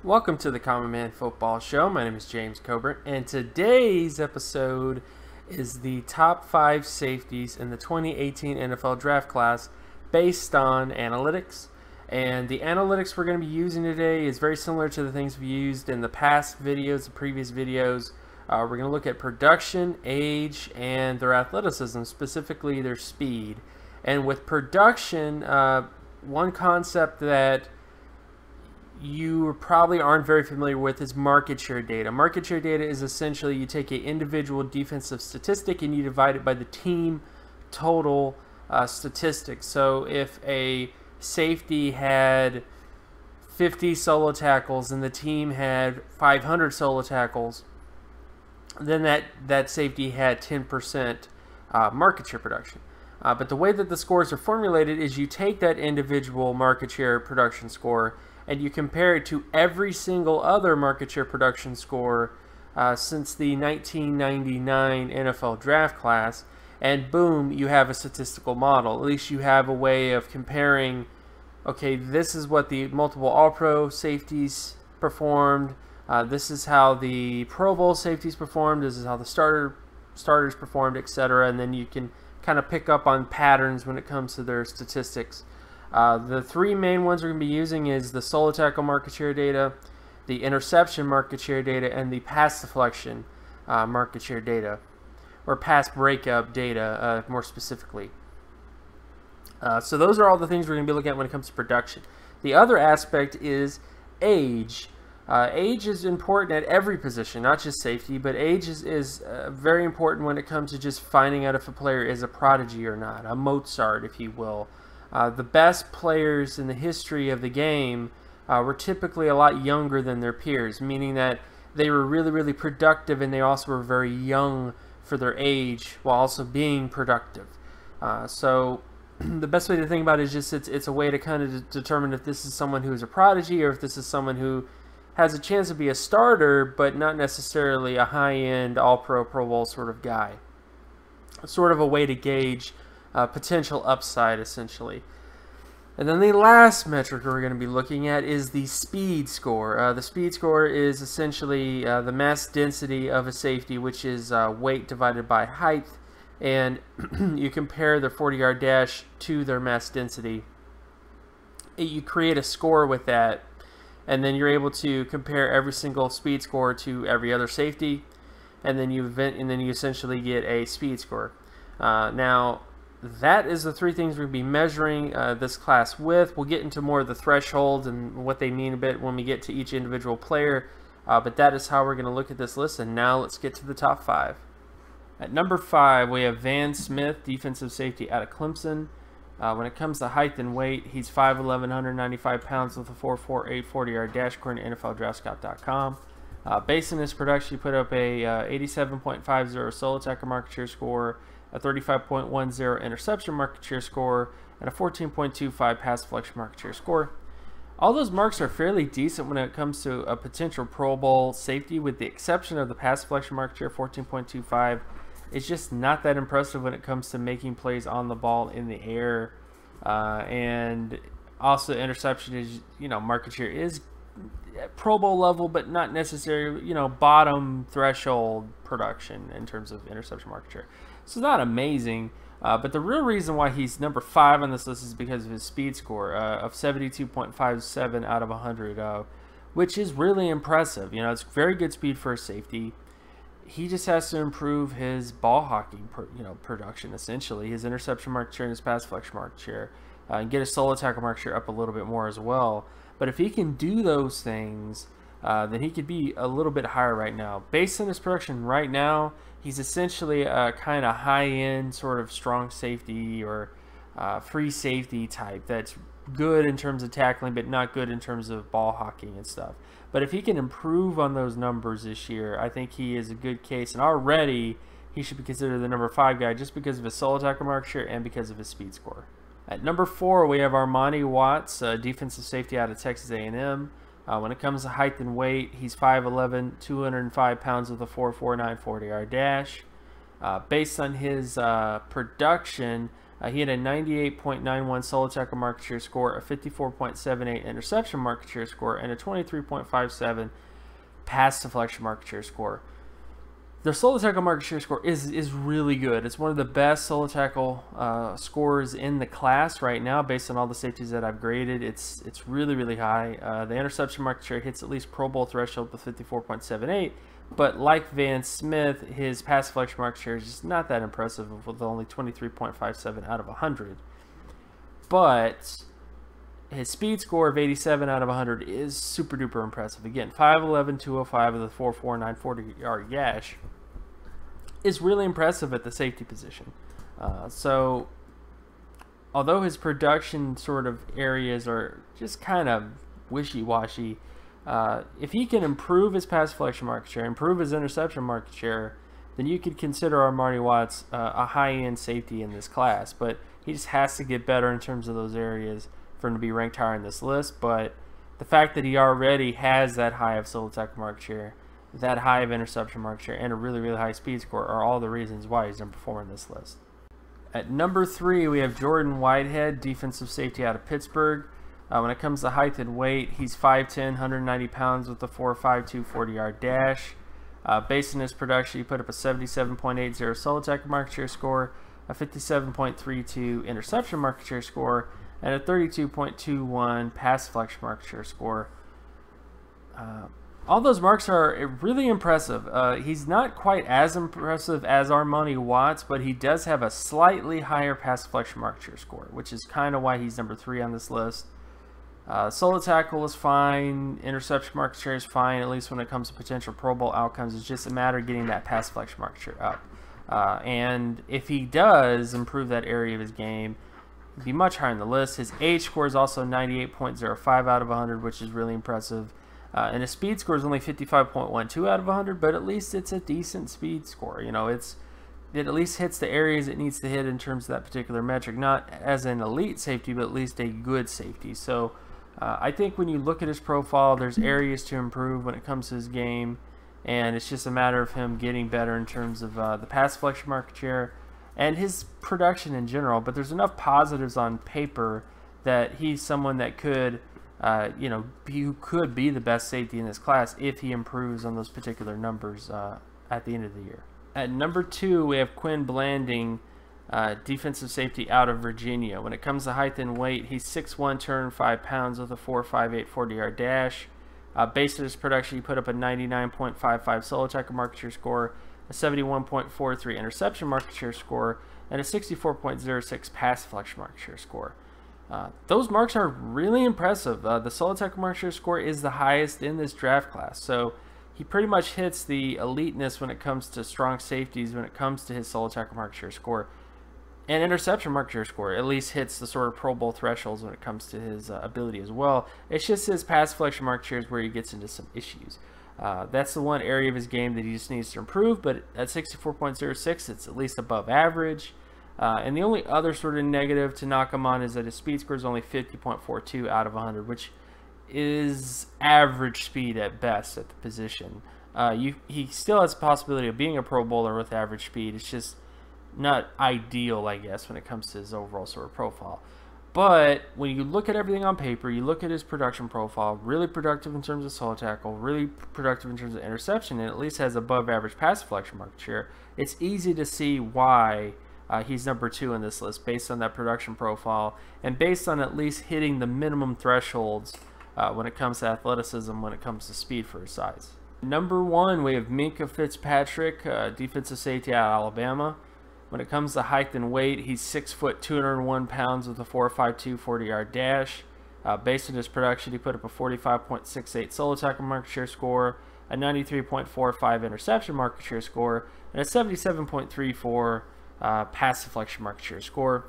Welcome to the Common Man Football Show. My name is James Coburn, and today's episode is the top 5 safeties in the 2018 NFL Draft Class based on analytics. And the analytics we're going to be using today is very similar to the things we used in the past videos, the previous videos. We're going to look at production, age, and their athleticism, specifically their speed. And with production, one concept that you probably aren't very familiar with is market share data. Market share data is essentially you take an individual defensive statistic and you divide it by the team total statistics. So if a safety had 50 solo tackles and the team had 500 solo tackles, then that safety had 10% market share production. But the way that the scores are formulated is you take that individual market share production score and you compare it to every single other market share production score since the 1999 NFL Draft Class, and boom, you have a statistical model. At least you have a way of comparing, okay, this is what the multiple All-Pro safeties performed, this is how the Pro Bowl safeties performed, this is how the starters performed, etc. And then you can kind of pick up on patterns when it comes to their statistics. The 3 main ones we're going to be using is the solo tackle market share data, the interception market share data, and the pass deflection market share data, or pass breakup data more specifically. So those are all the things we're going to be looking at when it comes to production. The other aspect is age. Age is important at every position, not just safety, but age is very important when it comes to just finding out if a player is a prodigy or not, a Mozart, if you will. The best players in the history of the game were typically a lot younger than their peers, meaning that they were really, really productive and they also were very young for their age while also being productive. So the best way to think about it is just it's a way to kind of determine if this is someone who is a prodigy or if this is someone who has a chance to be a starter but not necessarily a high-end All-Pro, Pro Bowl sort of guy. Sort of a way to gauge potential upside, essentially. And then the last metric we're going to be looking at is the speed score. The speed score is essentially the mass density of a safety, which is weight divided by height, and you compare their 40-yard dash to their mass density. You create a score with that, and then you're able to compare every single speed score to every other safety, and then you essentially get a speed score. Now, that is the 3 things we're going to be measuring this class with. We'll get into more of the thresholds and what they mean a bit when we get to each individual player, but that is how we're going to look at this list. And now let's get to the top 5. At number 5, we have Van Smith, defensive safety out of Clemson. When it comes to height and weight, he's 5'11", 195 pounds with a 4.48 40-yard dash according to NFLDraftScout.com. Based on his production, he put up a 87.50 solo tackle market share score, a 35.10 interception market share score, and a 14.25 pass deflection market share score. All those marks are fairly decent when it comes to a potential Pro Bowl safety, with the exception of the pass deflection market share, 14.25. It's just not that impressive when it comes to making plays on the ball in the air. And also interception is, market share is Pro Bowl level, but not necessarily, bottom threshold production in terms of interception market share. So it's not amazing, but the real reason why he's number 5 on this list is because of his speed score of 72.57 out of 100, which is really impressive. It's very good speed for a safety. He just has to improve his ball hawking, production, essentially, his interception market share and his pass deflection market share, and get his solo tackle market share up a little bit more as well. But if he can do those things, then he could be a little bit higher right now. Based on his production right now, he's essentially a kind of high-end sort of strong safety or free safety type that's good in terms of tackling, but not good in terms of ball hawking and stuff. But if he can improve on those numbers this year, I think he is a good case. And already, he should be considered the number 5 guy just because of his solo tackle market share and because of his speed score. At number 4, we have our Monty Watts, defensive safety out of Texas A&M. When it comes to height and weight, he's 5'11", 205 pounds with a 4.49 40-yard dash. Based on his production, he had a 98.91 solo tackle market share score, a 54.78 interception market share score, and a 23.57 pass deflection market share score. Their solo tackle market share score is really good. It's one of the best solo tackle scores in the class right now, based on all the safeties that I've graded. It's really, really high. The interception market share hits at least Pro Bowl threshold with 54.78. But like Van Smith, his pass deflection market share is just not that impressive with only 23.57 out of 100. But his speed score of 87 out of 100 is super duper impressive. Again, 5'11", 205 with a 4.49 40-yard dash is really impressive at the safety position. So although his production sort of areas are just kind of wishy-washy, if he can improve his pass deflection market share, improve his interception market share, then you could consider our Monty Watts a high-end safety in this class. But he just has to get better in terms of those areas for him to be ranked higher in this list. But the fact that he already has that high of solo tackle market share, that high of interception market share, and a really, really high speed score are all the reasons why he's number 4 in this list. At number 3, we have Jordan Whitehead, defensive safety out of Pittsburgh. When it comes to height and weight, he's 5'10", 190 pounds with a 4.52 40-yard dash. Based on his production, he put up a 77.80 solo tackle market share score, a 57.32 interception market share score, and a 32.21 pass deflection market share score. All those marks are really impressive. He's not quite as impressive as our Monty Watts, but he does have a slightly higher pass deflection market share score, which is kind of why he's number 3 on this list. Solo tackle is fine. Interception market share is fine, at least when it comes to potential Pro Bowl outcomes. It's just a matter of getting that pass deflection market share up. And if he does improve that area of his game, he'd be much higher on the list. His H score is also 98.05 out of 100, which is really impressive. And his speed score is only 55.12 out of 100, but at least it's a decent speed score. You know, it at least hits the areas it needs to hit in terms of that particular metric. Not as an elite safety, but at least a good safety. So I think when you look at his profile, there's areas to improve when it comes to his game, and it's just a matter of him getting better in terms of the pass deflection market share and his production in general. But there's enough positives on paper that he's someone that could, who could be the best safety in this class if he improves on those particular numbers at the end of the year. At number 2, we have Quin Blanding, defensive safety out of Virginia. When it comes to height and weight, he's 6'1", 205 pounds with a 4.58 40-yard dash. Based on his production, he put up a 99.55 solo tackle market share score, a 71.43 interception market share score, and a 64.06 pass deflection market share score. Those marks are really impressive. The solo tackle market share score is the highest in this draft class, so he pretty much hits the eliteness when it comes to strong safeties, when it comes to his solo tackle market share score. And interception market share score at least hits the sort of Pro Bowl thresholds when it comes to his ability as well. It's just his pass deflection market shares where he gets into some issues. That's the one area of his game that he just needs to improve, but at 64.06, it's at least above average. And the only other sort of negative to knock him on is that his speed score is only 50.42 out of 100, which is average speed at best at the position. He still has the possibility of being a Pro Bowler with average speed. It's just not ideal, I guess, when it comes to his overall sort of profile. But when you look at everything on paper, you look at his production profile, really productive in terms of solo tackle, really productive in terms of interception, and at least has above average pass deflection market share, it's easy to see why he's number 2 in this list based on that production profile and based on at least hitting the minimum thresholds when it comes to athleticism, when it comes to speed for his size. Number 1, we have Mykah Fitzpatrick, defensive safety out of Alabama. When it comes to height and weight, he's 6 foot 201 pounds with a 4.52 40-yard dash. Based on his production, he put up a 45.68 solo tackle market share score, a 93.45 interception market share score, and a 77.34 pass deflection market share score.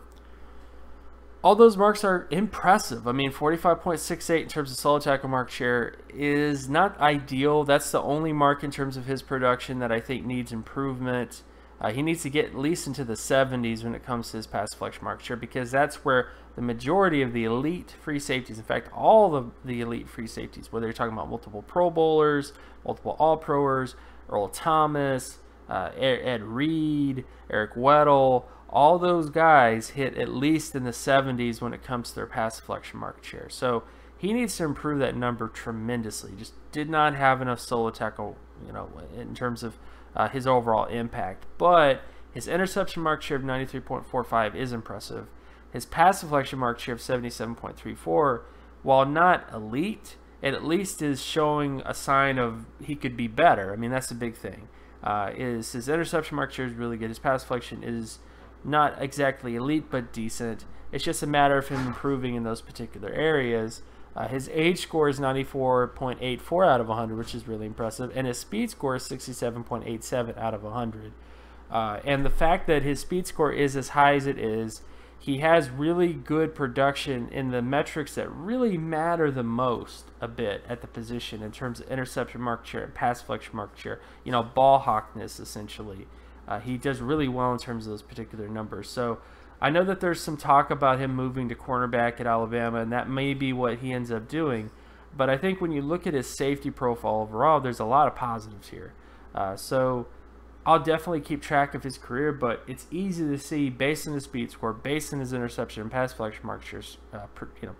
all those marks are impressive. I mean, 45.68 in terms of solo tackle mark share is not ideal. That's the only mark in terms of his production that I think needs improvement. He needs to get at least into the 70s when it comes to his pass deflection mark share, because that's where the majority of the elite free safeties, in fact, all of the elite free safeties, whether you're talking about multiple Pro Bowlers, multiple All-Proers, Earl Thomas, Ed Reed, Eric Weddle, all those guys hit at least in the 70s when it comes to their pass deflection market share. So he needs to improve that number tremendously. Just did not have enough solo tackle, in terms of his overall impact. But his interception market share of 93.45 is impressive. His pass deflection market share of 77.34, while not elite, it at least is showing a sign of he could be better. I mean, that's the big thing. His interception market share is really good. His pass deflection is not exactly elite, but decent. It's just a matter of him improving in those particular areas. His age score is 94.84 out of 100, which is really impressive, and his speed score is 67.87 out of 100. And the fact that his speed score is as high as it is, he has really good production in the metrics that really matter the most a bit at the position in terms of interception market share and pass deflection market share, ball hawkness essentially. He does really well in terms of those particular numbers. So I know that there's some talk about him moving to cornerback at Alabama, and that may be what he ends up doing. But I think when you look at his safety profile overall, there's a lot of positives here. So I'll definitely keep track of his career, but it's easy to see, based on his speed score, based on his interception and pass deflection market shares,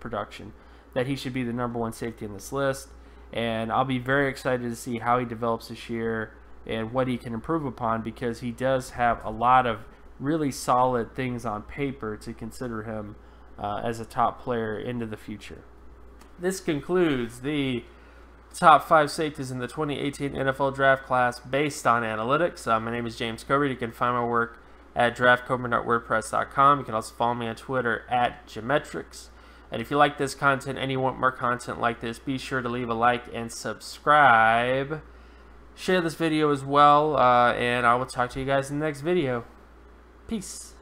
production, that he should be the #1 safety in this list. And I'll be very excited to see how he develops this year and what he can improve upon, because he does have a lot of really solid things on paper to consider him as a top player into the future. This concludes the top 5 safeties in the 2018 NFL draft class based on analytics. My name is James Cobert. You can find my work at draftcobert.wordpress.com. You can also follow me on Twitter at Geometrics. And if you like this content and you want more content like this, be sure to leave a like and subscribe. Share this video as well, and I will talk to you guys in the next video. Peace.